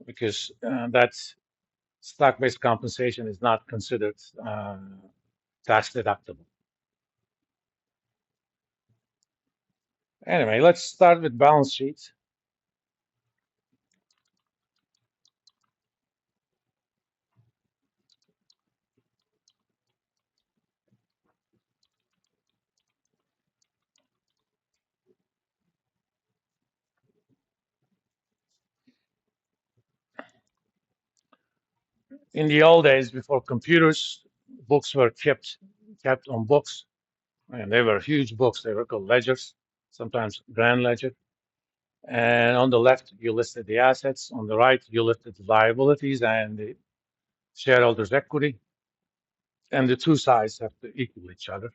because that stock-based compensation is not considered tax deductible. Anyway, let's start with balance sheets. In the old days, before computers, books were kept on books, and they were huge books. They were called ledgers, sometimes grand ledger. And on the left, you listed the assets. On the right, you listed the liabilities and the shareholders' equity. And the two sides have to equal each other.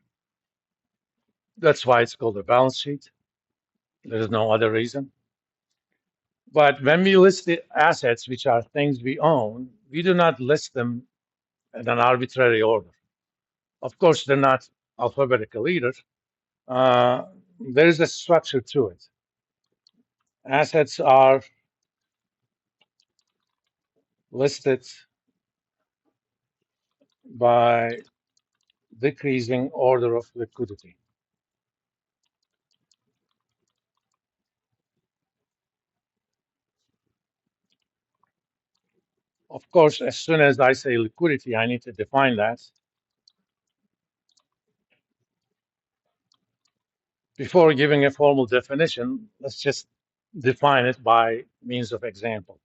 That's why it's called a balance sheet. There is no other reason. But when we list the assets, which are things we own, we do not list them in an arbitrary order. Of course, they're not alphabetical either. Uh, there is a structure to it. Assets are listed by decreasing order of liquidity. Of course, as soon as I say liquidity, I need to define that. Before giving a formal definition, let's just define it by means of example.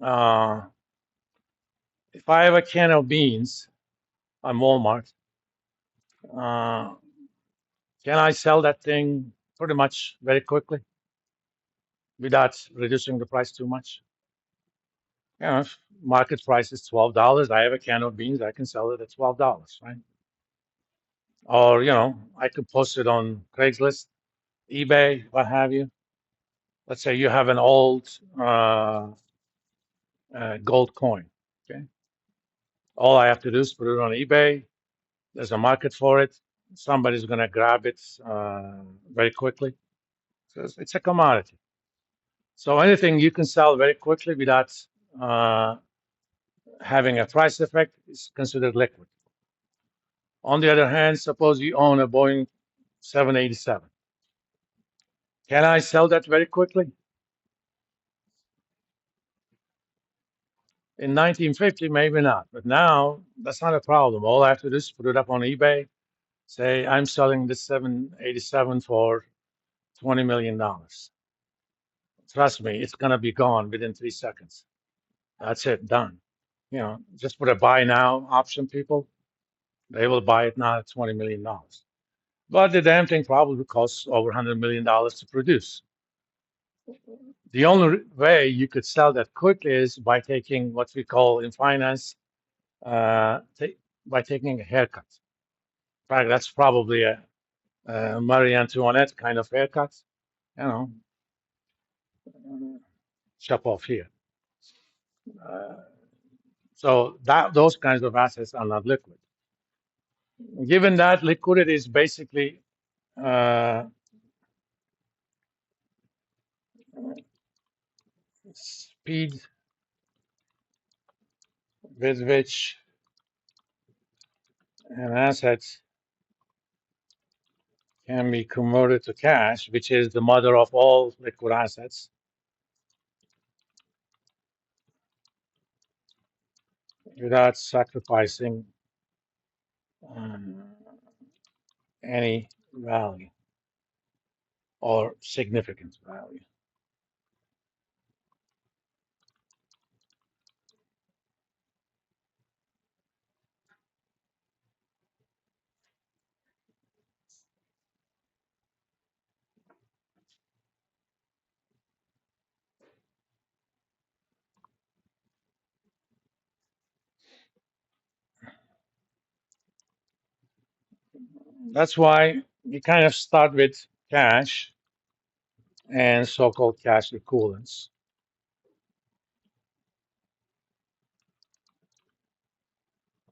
Uh, if I have a can of beans on Walmart, uh, can I sell that thing pretty much very quickly without reducing the price too much? You know, if market price is $12, I have a can of beans, I can sell it at $12, right? Or, I could post it on Craigslist, eBay, what have you. Let's say you have an old gold coin, okay? All I have to do is put it on eBay. There's a market for it. Somebody's going to grab it very quickly. So it's a commodity. So anything you can sell very quickly without uh, having a price effect is considered liquid. On the other hand, suppose you own a Boeing 787. Can I sell that very quickly? In 1950, maybe not. But now, that's not a problem. All I have to do is put it up on eBay, say, I'm selling this 787 for $20 million. Trust me, it's going to be gone within 3 seconds. That's it, done. Just put a buy now option, people. They will buy it now at $20 million. But the damn thing probably costs over $100 million to produce. The only way you could sell that quickly is by taking what we call in finance, uh, ta- by taking a haircut. In fact, that's probably a Marie Antoinette kind of haircut. You know, chop off here. Uh, so that those kinds of assets are not liquid. Given that liquidity is basically uh, speed with which an asset can be converted to cash, which is the mother of all liquid assets, without sacrificing um, any value or significant value. That's why you kind of start with cash and so-called cash equivalents.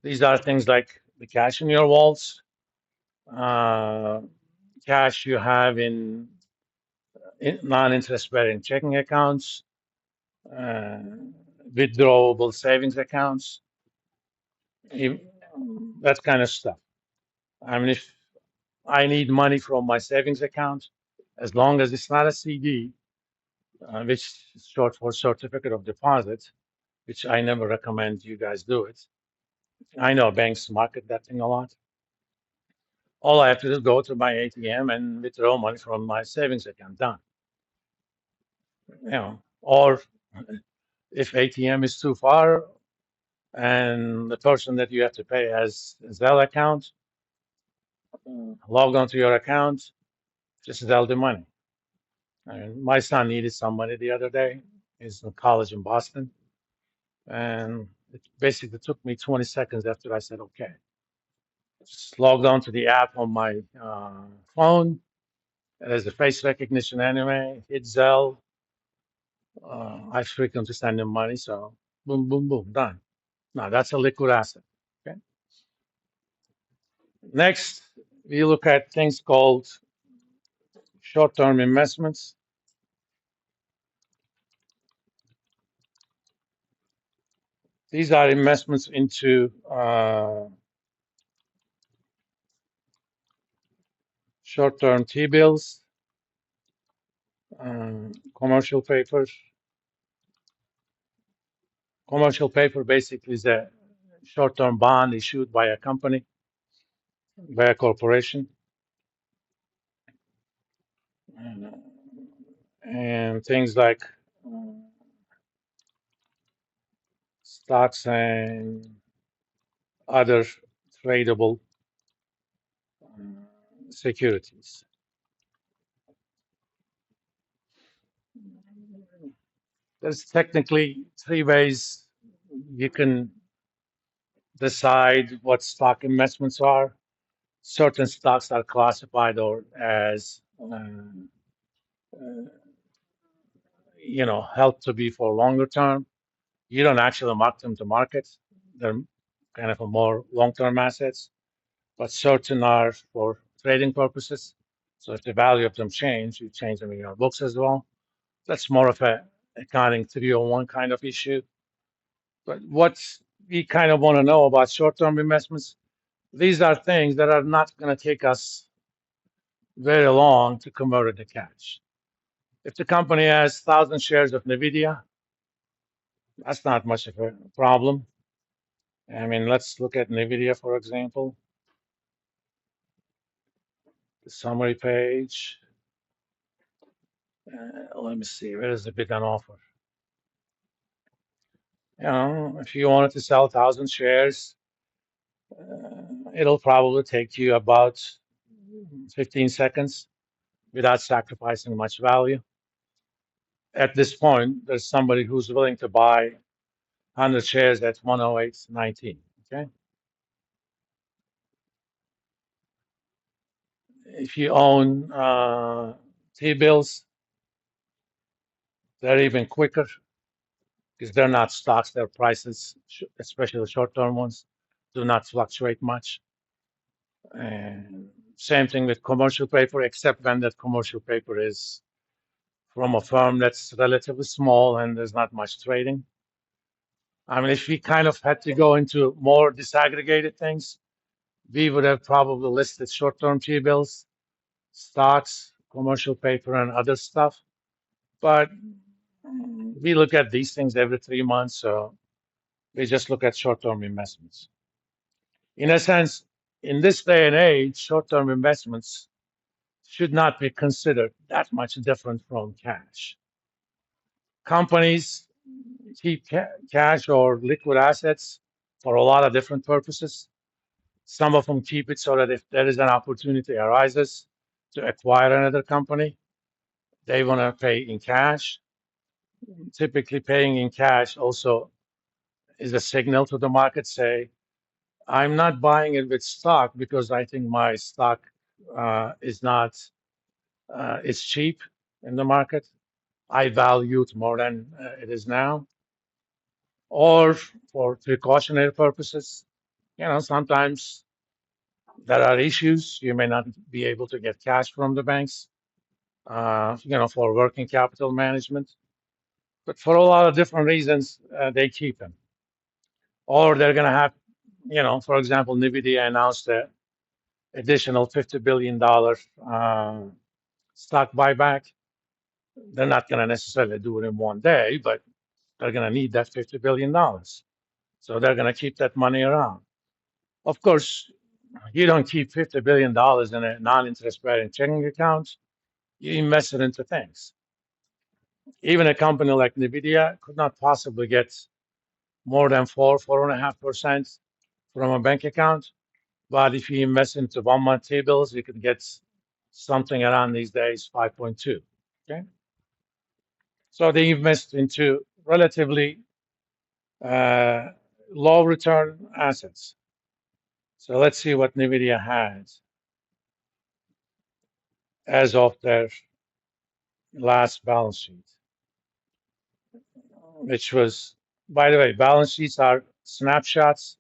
These are things like the cash in your vaults, uh, cash you have in non-interest bearing checking accounts, uh, withdrawable savings accounts, if- that kind of stuff. I mean, if I need money from my savings account, as long as it's not a CD, which is short for certificate of deposit, which I never recommend you guys do it. I know banks market that thing a lot. All I have to do is go to my ATM and withdraw money from my savings account. Done. Or if ATM is too far and the person that you have to pay has a Zelle account, log on to your account, just Zelle the money. I mean, my son needed some money the other day. He's in college in Boston, and it basically took me 20 seconds after I said okay. Just logged on to the app on my phone. There's a face recognition anyway. Hit Zelle. I frequently send him money, so boom, boom, boom, done. Now that's a liquid asset. Okay. Next, we look at things called short-term investments. These are investments into short-term T-bills, commercial papers. Commercial paper basically is a short-term bond issued by a company, by a corporation, and things like stocks and other tradable securities. There's technically three ways you can decide what stock investments are. Certain stocks are classified or as held to be for longer term. You don't actually mark them to market. They're kind of a more long-term assets, but certain are for trading purposes. So if the value of them change, you change them in your books as well. That's more of a accounting 301 kind of issue. But what we kind of want to know about short-term investments, these are things that are not going to take us very long to convert into cash. If the company has 1,000 shares of NVIDIA, that's not much of a problem. I mean, let's look at NVIDIA, for example. The summary page. Let me see, where is the bid on offer? If you wanted to sell 1,000 shares, it'll probably take you about 15 seconds without sacrificing much value. At this point, there's somebody who's willing to buy 100 shares at 108.19. Okay. If you own T-bills, they're even quicker because they're not stocks, they're prices, especially the short-term ones, do not fluctuate much. And same thing with commercial paper, except when that commercial paper is from a firm that's relatively small and there's not much trading. I mean, if we kind of had to go into more disaggregated things, we would have probably listed short-term T-bills, stocks, commercial paper, and other stuff. But we look at these things every 3 months, so we just look at short-term investments. In a sense, in this day and age, short-term investments should not be considered that much different from cash. Companies keep cash or liquid assets for a lot of different purposes. Some of them keep it so that if there is an opportunity arises to acquire another company, they want to pay in cash. Typically, paying in cash also is a signal to the market, say, I'm not buying it with stock because I think my stock is not, it's cheap in the market. I value it more than it is now. Or for precautionary purposes, sometimes there are issues. You may not be able to get cash from the banks, for working capital management. But for a lot of different reasons, they keep them. Or they're going to have, for example, NVIDIA announced an additional $50 billion stock buyback. They're not going to necessarily do it in one day, but they're going to need that $50 billion. So they're going to keep that money around. Of course, you don't keep $50 billion in a non-interest bearing checking account. You invest it into things. Even a company like NVIDIA could not possibly get more than 4.5% from a bank account. But if you invest into 1 month T-bills, you can get something around these days 5.2. Okay, so they invest into relatively low return assets. So let's see what NVIDIA has as of their last balance sheet, which was, by the way, balance sheets are snapshots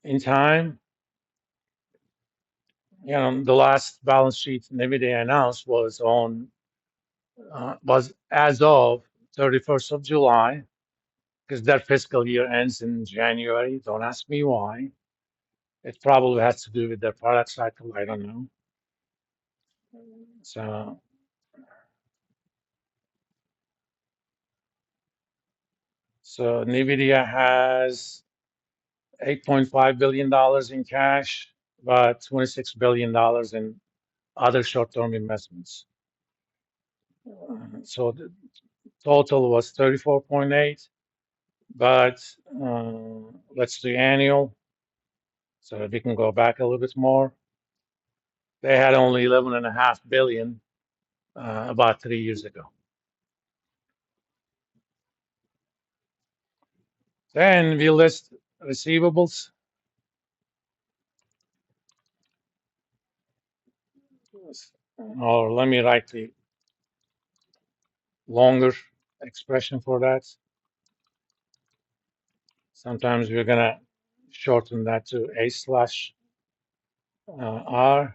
in time. The last balance sheet NVIDIA announced was as of 31st of July, because their fiscal year ends in January. Don't ask me why. It probably has to do with their product cycle. I don't know. So, NVIDIA has $8.5 billion in cash, but $26 billion in other short-term investments. So the total was 34.8, but let's do annual. So we can go back a little bit more. They had only 11.5 billion about 3 years ago. Then we list receivables. Or let me write the longer expression for that. Sometimes we're gonna shorten that to A/R.